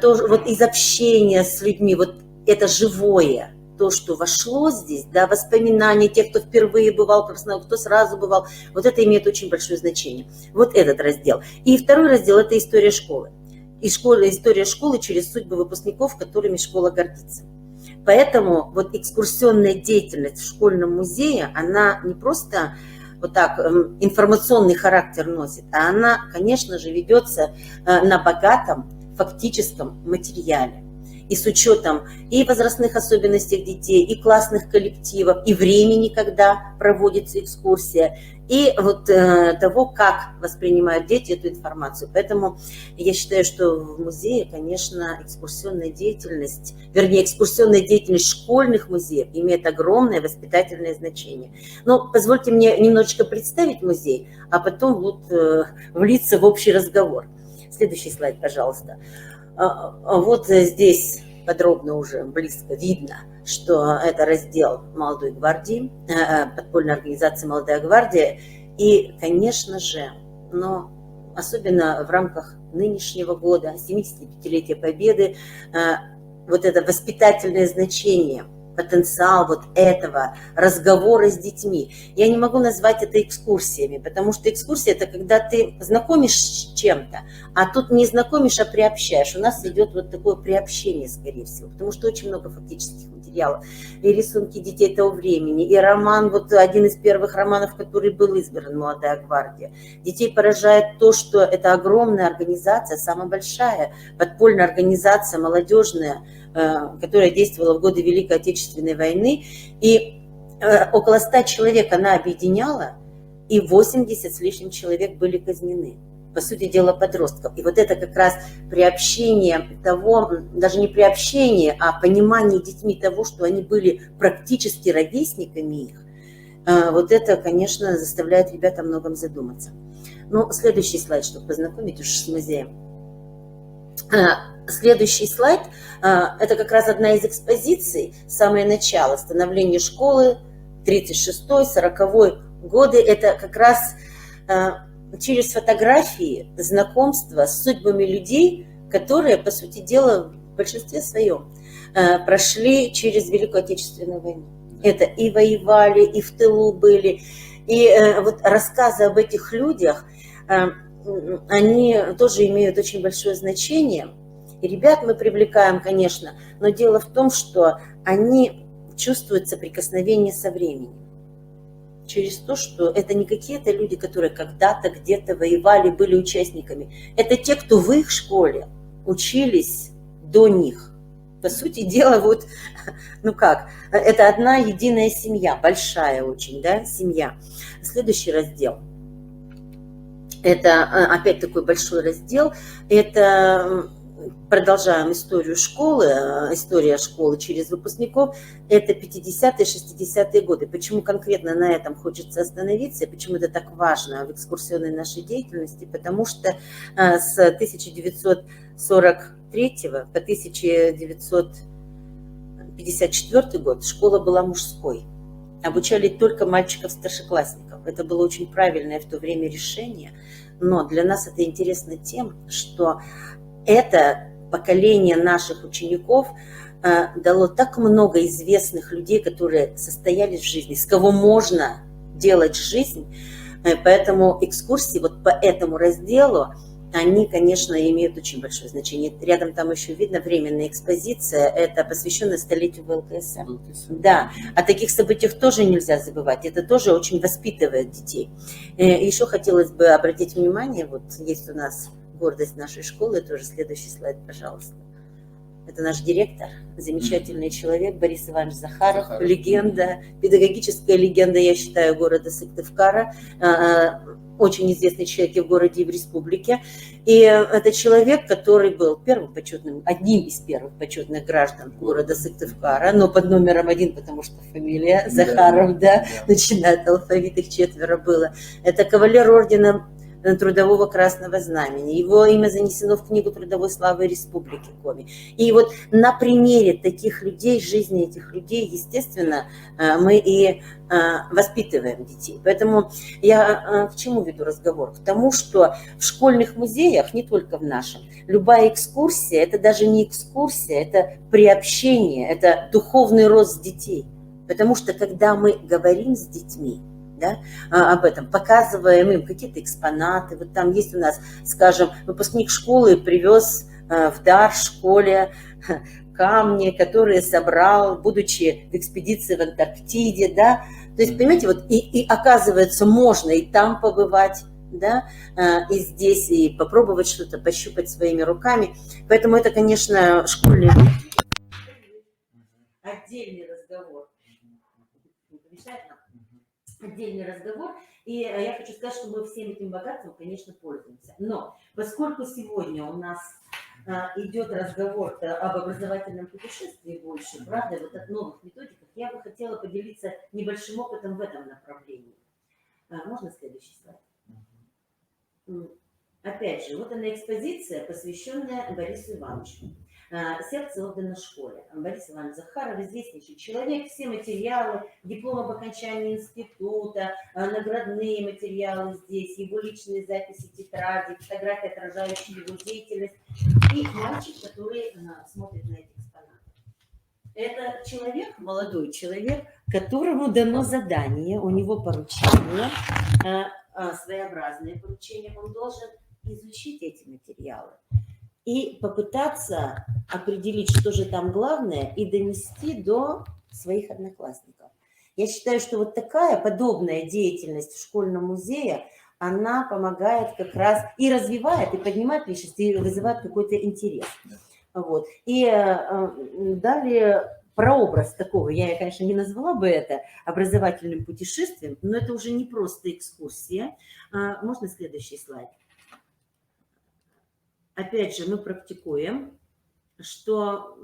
тоже вот из общения с людьми, вот это живое, то, что вошло здесь, да, воспоминания тех, кто впервые бывал в Краснодаре, кто сразу бывал, вот это имеет очень большое значение. Вот этот раздел. И второй раздел – это история школы. И история школы через судьбы выпускников, которыми школа гордится. Поэтому вот экскурсионная деятельность в школьном музее, она не просто вот так информационный характер носит, а она, конечно же, ведется на богатом фактическом материале. И с учетом и возрастных особенностей детей, и классных коллективов, и времени, когда проводится экскурсия, и вот того, как воспринимают дети эту информацию. Поэтому я считаю, что в музее, конечно, экскурсионная деятельность, вернее, экскурсионная деятельность школьных музеев имеет огромное воспитательное значение. Но позвольте мне немножечко представить музей, а потом вот влиться в общий разговор. Следующий слайд, пожалуйста. Вот здесь подробно уже близко видно, что это раздел Молодой гвардии, подпольной организации «Молодая гвардия». И, конечно же, но особенно в рамках нынешнего года, 75-летия Победы, вот это воспитательное значение, потенциал вот этого разговора с детьми. Я не могу назвать это экскурсиями, потому что экскурсия – это когда ты знакомишь с чем-то, а тут не знакомишь, а приобщаешь. У нас идет вот такое приобщение, скорее всего, потому что очень много фактических материалов. И рисунки детей того времени, и роман, вот один из первых романов, который был избран «Молодая гвардия». Детей поражает то, что это огромная организация, самая большая подпольная организация, молодежная, которая действовала в годы Великой Отечественной войны, и около 100 человек она объединяла, и 80 с лишним человек были казнены. По сути дела, подростков. И вот это как раз приобщение того, даже не приобщение, а понимание детьми того, что они были практически ровесниками их, вот это, конечно, заставляет ребят о многом задуматься. Ну, следующий слайд, чтобы познакомить уж с музеем. Следующий слайд – это как раз одна из экспозиций, самое начало становления школы, 36-й, 40-й годы. Это как раз через фотографии знакомства с судьбами людей, которые, по сути дела, в большинстве своем прошли через Великую Отечественную войну. Это и воевали, и в тылу были. И вот рассказы об этих людях, они тоже имеют очень большое значение. И ребят мы привлекаем, конечно, но дело в том, что они чувствуют соприкосновение со временем. Через то, что это не какие-то люди, которые когда-то где-то воевали, были участниками. Это те, кто в их школе учились до них. По сути дела, вот, ну как, это одна единая семья, большая очень, да, семья. Следующий раздел. Это опять такой большой раздел. Это продолжаем историю школы, история школы через выпускников. Это 50-е, 60-е годы. Почему конкретно на этом хочется остановиться, и почему это так важно в экскурсионной нашей деятельности? Потому что с 1943 по 1954 год школа была мужской. Обучали только мальчиков-старшеклассников. Это было очень правильное в то время решение. Но для нас это интересно тем, что это поколение наших учеников дало так много известных людей, которые состоялись в жизни, с кого можно делать жизнь. Поэтому экскурсии вот по этому разделу, они, конечно, имеют очень большое значение. Рядом там еще видно временная экспозиция, это посвященная столетию ВЛКСМ. Да, о таких событиях тоже нельзя забывать, это тоже очень воспитывает детей. Еще хотелось бы обратить внимание, вот есть у нас гордость нашей школы, тоже следующий слайд, пожалуйста. Это наш директор, замечательный человек Борис Иванович Захаров, легенда, педагогическая легенда, я считаю, города Сыктывкара, очень известный человек и в городе, и в республике. И это человек, который был одним из первых почетных граждан города Сыктывкара, но под номером 1, потому что фамилия Захаров, да, начиная от алфавита, их 4 было. Это кавалер ордена Трудового Красного Знамени. Его имя занесено в Книгу трудовой славы Республики Коми. И вот на примере таких людей, жизни этих людей, естественно, мы и воспитываем детей. Поэтому я к чему веду разговор? К тому, что в школьных музеях, не только в нашем, любая экскурсия, это даже не экскурсия, это приобщение, это духовный рост детей. Потому что когда мы говорим с детьми, да, об этом, показываем им какие-то экспонаты. Вот там есть у нас, скажем, выпускник школы привез в дар школе камни, которые собрал, будучи в экспедиции в Антарктиде, да. То есть, понимаете, вот и оказывается, можно и там побывать, да, и здесь, и попробовать что-то, пощупать своими руками. Поэтому это, конечно, школьный отдельный разговор. Отдельный разговор, и я хочу сказать, что мы всем этим богатством, конечно, пользуемся. Но поскольку сегодня у нас идет разговор об образовательном путешествии больше, правда, вот от новых методиках, я бы хотела поделиться небольшим опытом в этом направлении. Можно следующий слайд? Опять же, вот она экспозиция, посвященная Борису Ивановичу. Сердце отдано школе. Борис Иванович Захаров, известнейший человек, все материалы, диплом об окончании института, наградные материалы здесь, его личные записи, тетради, фотографии, отражающие его деятельность, и мальчик, который смотрит на эти экспонаты. Это человек, молодой человек, которому дано задание, у него поручение, своеобразное поручение, он должен изучить эти материалы и попытаться определить, что же там главное, и донести до своих одноклассников. Я считаю, что вот такая подобная деятельность в школьном музее, она помогает как раз и развивает, и поднимает личность, и вызывает какой-то интерес. Вот. И далее прообраз такого, я, конечно, не назвала бы это образовательным путешествием, но это уже не просто экскурсия. Можно следующий слайд? Опять же, мы практикуем, что...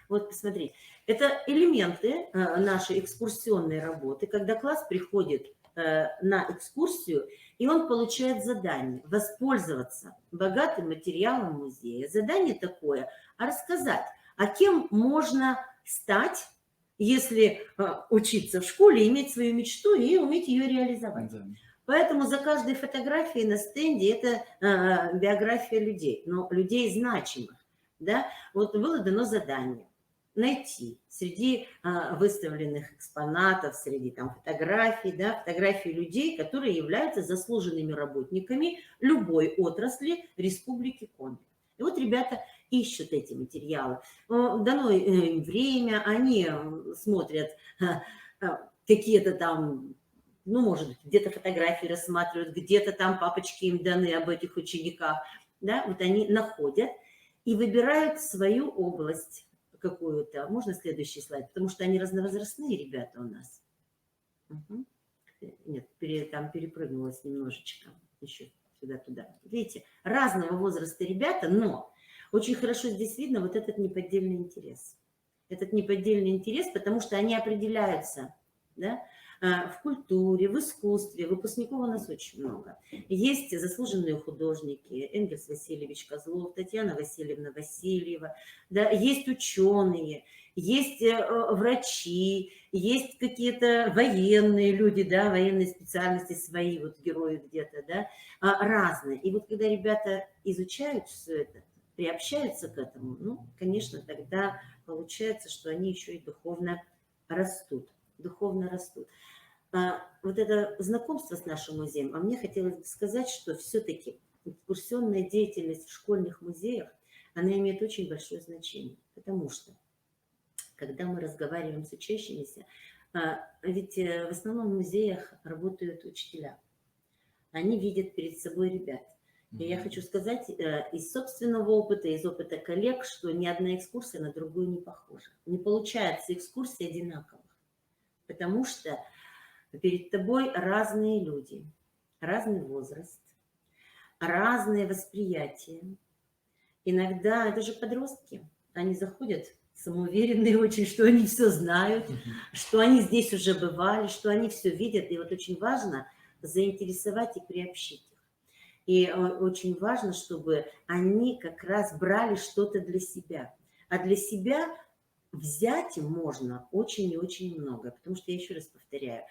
вот посмотри, это элементы нашей экскурсионной работы, когда класс приходит на экскурсию, и он получает задание воспользоваться богатым материалом музея. Задание такое, рассказать, а кем можно стать, если учиться в школе, иметь свою мечту и уметь ее реализовать. Да. Поэтому за каждой фотографией на стенде это биография людей, но людей значимых. Да? Вот было дано задание найти среди выставленных экспонатов, среди там, фотографий, да, фотографии людей, которые являются заслуженными работниками любой отрасли Республики Коми. И вот ребята ищут эти материалы. Дано им время, они смотрят какие-то там, ну, может быть, где-то фотографии рассматривают, где-то там папочки им даны об этих учениках. Да? Вот они находят и выбирают свою область какую-то. Можно следующий слайд? Потому что они разновозрастные ребята у нас. Угу. Нет, там перепрыгнулось немножечко. Еще сюда-туда. Видите, разного возраста ребята, но очень хорошо здесь видно вот этот неподдельный интерес. Этот неподдельный интерес, потому что они определяются, да, в культуре, в искусстве. Выпускников у нас очень много. Есть заслуженные художники, Энгельс Васильевич Козлов, Татьяна Васильевна Васильева, да, есть ученые, есть врачи, есть какие-то военные люди, да, военные специальности свои, вот герои где-то, да, разные. И вот когда ребята изучают все это, приобщаются к этому, ну, конечно, тогда получается, что они еще и духовно растут. Вот это знакомство с нашим музеем, а мне хотелось бы сказать, что все-таки экскурсионная деятельность в школьных музеях, она имеет очень большое значение, потому что, когда мы разговариваем с учащимися, ведь в основном в музеях работают учителя, они видят перед собой ребят. И я хочу сказать из собственного опыта, из опыта коллег, что ни одна экскурсия на другую не похожа. Не получается экскурсий одинаковых. Потому что перед тобой разные люди, разный возраст, разные восприятия. Иногда это же подростки, они заходят самоуверенные очень, что они все знают, что они здесь уже бывали, что они все видят. И вот очень важно заинтересовать и приобщить их. И очень важно, чтобы они как раз брали что-то для себя. А для себя взять можно очень и очень много, потому что, я еще раз повторяю,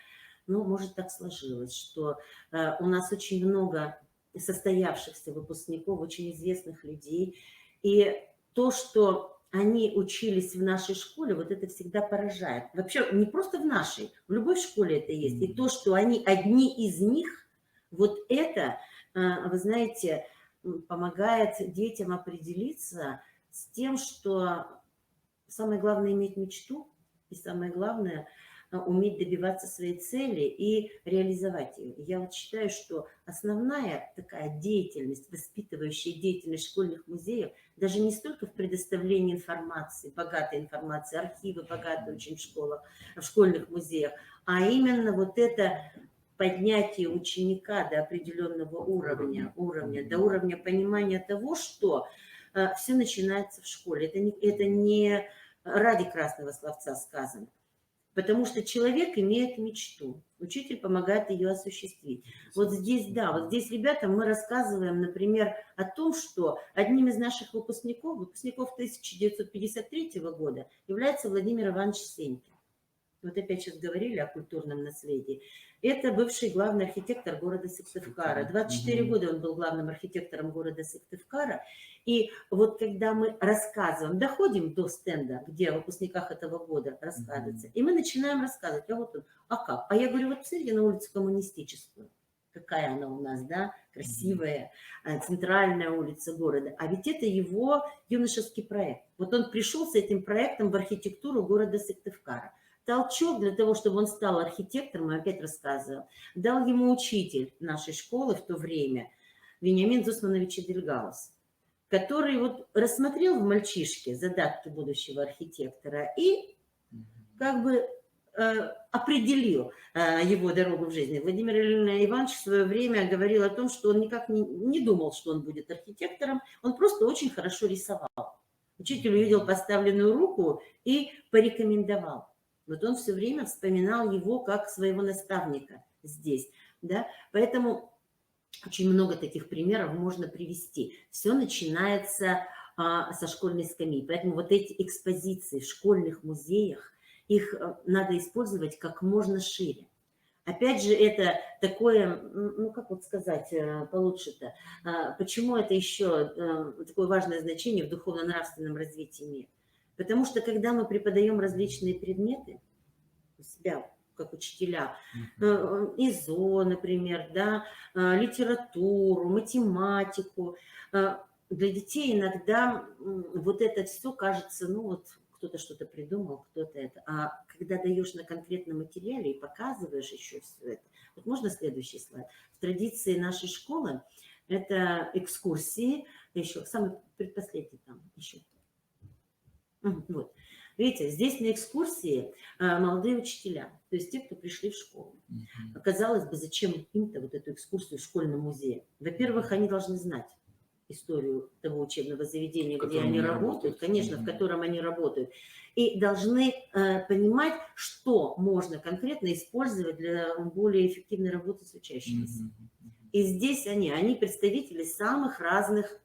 ну, может, так сложилось, что у нас очень много состоявшихся выпускников, очень известных людей, и то, что они учились в нашей школе, вот это всегда поражает. Вообще, не просто в нашей, в любой школе это есть. И то, что они одни из них, вот это, вы знаете, помогает детям определиться с тем, что самое главное иметь мечту, и самое главное уметь добиваться своей цели и реализовать ее. Я вот считаю, что основная такая деятельность, воспитывающая деятельность школьных музеев, даже не столько в предоставлении информации, богатой информации, архивы богатые очень в школах, в школьных музеях, а именно вот это поднятие ученика до определенного уровня, до уровня понимания того, что все начинается в школе. Это не ради красного словца сказано. Потому что человек имеет мечту, учитель помогает ее осуществить. Вот здесь, да, вот здесь ребятам мы рассказываем, например, о том, что одним из наших выпускников 1953 года является Владимир Иванович Сенькин. Вот опять сейчас говорили о культурном наследии. Это бывший главный архитектор города Сыктывкара. 24 года он был главным архитектором города Сыктывкара. И вот когда мы рассказываем, доходим до стенда, где о выпускниках этого года рассказывается, и мы начинаем рассказывать, а вот он, а как? А я говорю, вот посмотрите на улицу Коммунистическую. Какая она у нас, да, красивая, центральная улица города. А ведь это его юношеский проект. Вот он пришел с этим проектом в архитектуру города Сыктывкара. Толчок для того, чтобы он стал архитектором, я опять рассказывал, дал ему учитель нашей школы в то время, Вениамин Зусманович Эдельгаус, который вот рассмотрел в мальчишке задатки будущего архитектора и как бы определил его дорогу в жизни. Владимир Иванович в свое время говорил о том, что он никак не думал, что он будет архитектором, он просто очень хорошо рисовал. Учитель увидел поставленную руку и порекомендовал. Вот он все время вспоминал его как своего наставника. здесь, да, поэтому очень много таких примеров можно привести. Все начинается со школьной скамьи, поэтому вот эти экспозиции в школьных музеях, их надо использовать как можно шире. Опять же, это такое, ну как вот сказать получше-то, почему это еще такое важное значение в духовно-нравственном развитии мира? Потому что когда мы преподаем различные предметы у себя, как учителя, ИЗО, например, да, литературу, математику, для детей иногда вот это все кажется, ну вот кто-то что-то придумал, кто-то это. А когда даешь на конкретном материале и показываешь еще все это. Вот можно следующий слайд? В традиции нашей школы это экскурсии, еще самый предпоследний там еще. Вот. Видите, здесь на экскурсии молодые учителя, то есть те, кто пришли в школу. Казалось бы, зачем им-то вот эту экскурсию в школьном музее? Во-первых, они должны знать историю того учебного заведения, где они работают, конечно, в котором они работают, и должны понимать, что можно конкретно использовать для более эффективной работы с учащимися. И здесь они представители самых разных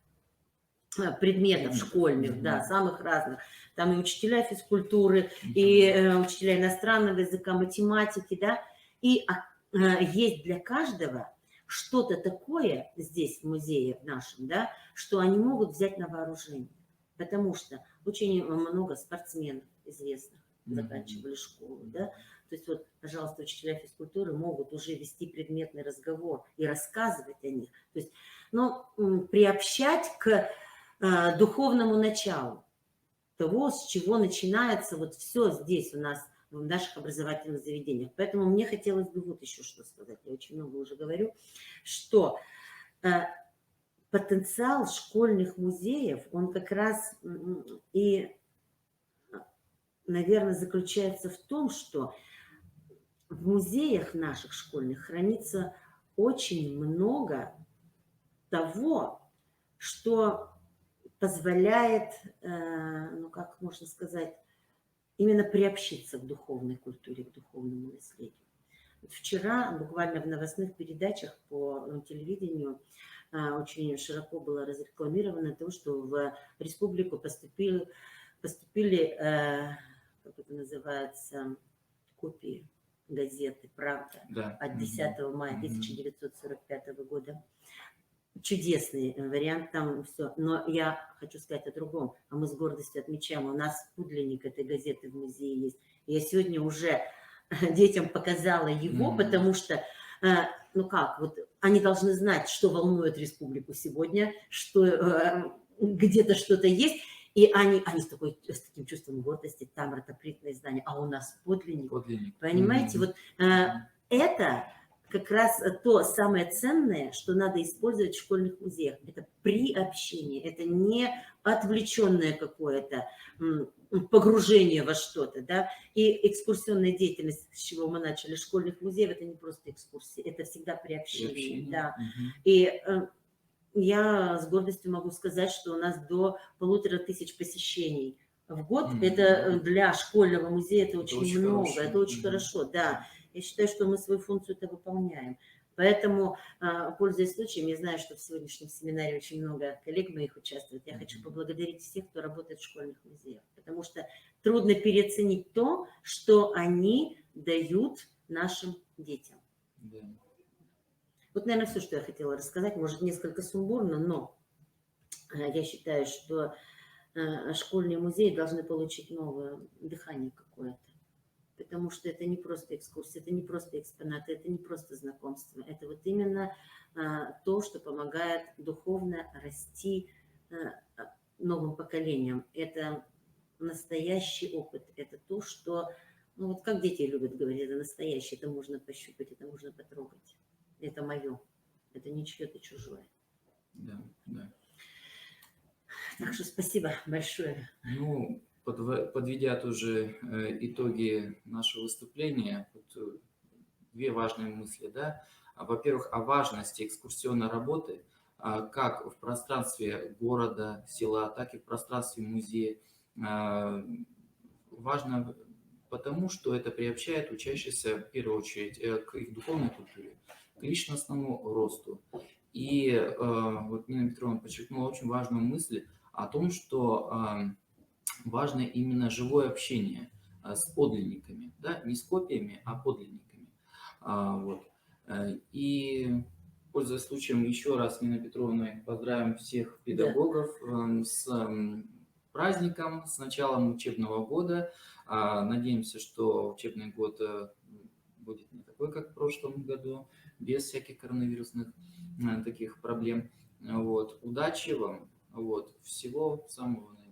предметов школьных, да, самых разных. Там и учителя физкультуры, и учителя иностранного языка, математики, да, и есть для каждого что-то такое здесь, в музее в нашем, да, что они могут взять на вооружение. Потому что очень много спортсменов известных заканчивали школу, да. То есть вот, пожалуйста, учителя физкультуры могут уже вести предметный разговор и рассказывать о них. То есть, но приобщать к духовному началу того, с чего начинается вот все здесь у нас в наших образовательных заведениях. Поэтому мне хотелось бы вот еще что сказать. Я очень много уже говорю, что потенциал школьных музеев, он как раз и, наверное, заключается в том, что в музеях наших школьных хранится очень много того, что позволяет, ну как можно сказать, именно приобщиться к духовной культуре, к духовному наследию. Вчера буквально в новостных передачах по телевидению очень широко было разрекламировано то, что в республику поступили, как это называется, копии газеты «Правда» от 10 мая 1945 года. Чудесный вариант, там все. Но я хочу сказать о другом. А мы с гордостью отмечаем, у нас подлинник этой газеты в музее есть. Я сегодня уже детям показала его, потому что, ну как, вот они должны знать, что волнует республику сегодня, что где-то что-то есть. И они с таким чувством гордости, там ротопритное издание, а у нас подлинник. Понимаете, вот это как раз то самое ценное, что надо использовать в школьных музеях. Это приобщение, это не отвлеченное какое-то погружение во что-то, да. И экскурсионная деятельность, с чего мы начали, школьных музеев, это не просто экскурсии, это всегда приобщение, да. И я с гордостью могу сказать, что у нас до 1500 посещений в год. Это для школьного музея это очень много, это очень хорошо, да. Я считаю, что мы свою функцию это выполняем. Поэтому, пользуясь случаем, я знаю, что в сегодняшнем семинаре очень много коллег моих участвует. Я хочу поблагодарить всех, кто работает в школьных музеях, потому что трудно переоценить то, что они дают нашим детям. Да. Вот, наверное, все, что я хотела рассказать. Может, несколько сумбурно, но я считаю, что школьные музеи должны получить новое дыхание какое-то. Потому что это не просто экскурсия, это не просто экспонаты, это не просто знакомство. Это вот именно то, что помогает духовно расти новым поколениям. Это настоящий опыт, это то, что, ну вот как дети любят говорить, это настоящее, это можно пощупать, это можно потрогать. Это мое, это не чье-то чужое. Да, да. Так что спасибо большое. Ну, подведя тоже итоги нашего выступления, вот две важные мысли, да. Во-первых, о важности экскурсионной работы, как в пространстве города, села, так и в пространстве музея. Важно потому что это приобщает учащихся, в первую очередь, к их духовной культуре, к личностному росту. И вот Нина Петровна подчеркнула очень важную мысль о том, что важно именно живое общение с подлинниками, да, не с копиями, а подлинниками. Вот. И, пользуясь случаем, еще раз, Нина Петровна, поздравим всех педагогов с праздником, с началом учебного года. Надеемся, что учебный год будет не такой, как в прошлом году, без всяких коронавирусных таких проблем. Вот. Удачи вам. Вот. Всего самого наилучшего.